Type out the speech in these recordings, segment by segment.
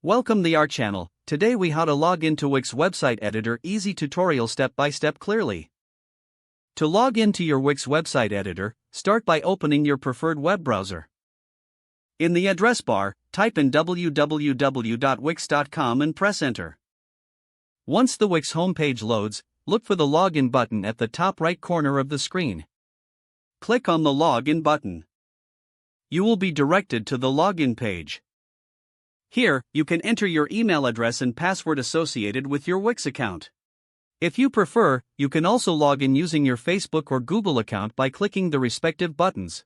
Welcome to our channel. Today we how to log into Wix website editor, easy tutorial step by step clearly. To log into your Wix website editor, start by opening your preferred web browser. In the address bar, type in www.wix.com and press enter. Once the Wix homepage loads, look for the login button at the top right corner of the screen. Click on the login button. You will be directed to the login page. Here, you can enter your email address and password associated with your Wix account. If you prefer, you can also log in using your Facebook or Google account by clicking the respective buttons.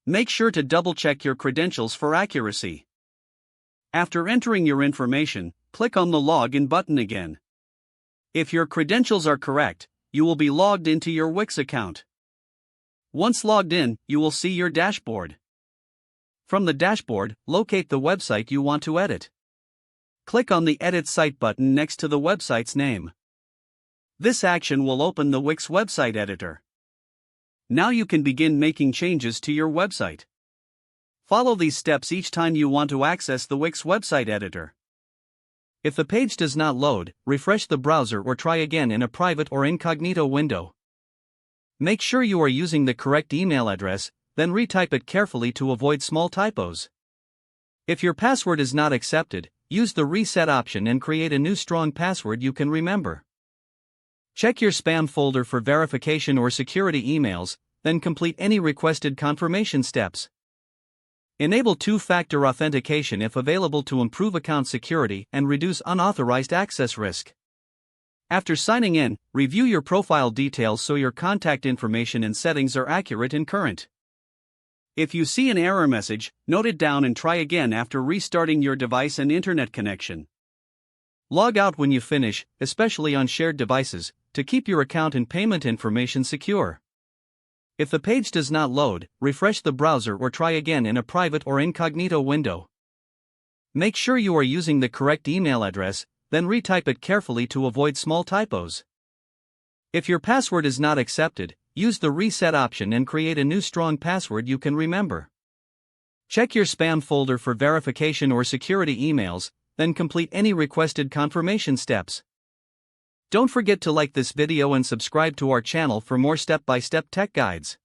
Make sure to double-check your credentials for accuracy. After entering your information, click on the login button again. If your credentials are correct, you will be logged into your Wix account. Once logged in, you will see your dashboard. From the dashboard, locate the website you want to edit. Click on the Edit Site button next to the website's name. This action will open the Wix website editor. Now you can begin making changes to your website. Follow these steps each time you want to access the Wix website editor. If the page does not load, refresh the browser or try again in a private or incognito window. Make sure you are using the correct email address, then retype it carefully to avoid small typos. If your password is not accepted, use the reset option and create a new strong password you can remember. Check your spam folder for verification or security emails, then complete any requested confirmation steps. Enable two-factor authentication if available to improve account security and reduce unauthorized access risk. After signing in, review your profile details so your contact information and settings are accurate and current. If you see an error message, note it down and try again after restarting your device and internet connection. Log out when you finish, especially on shared devices, to keep your account and payment information secure. If the page does not load, refresh the browser or try again in a private or incognito window. Make sure you are using the correct email address, then retype it carefully to avoid small typos. If your password is not accepted, use the reset option and create a new strong password you can remember. Check your spam folder for verification or security emails, then complete any requested confirmation steps. Don't forget to like this video and subscribe to our channel for more step-by-step tech guides.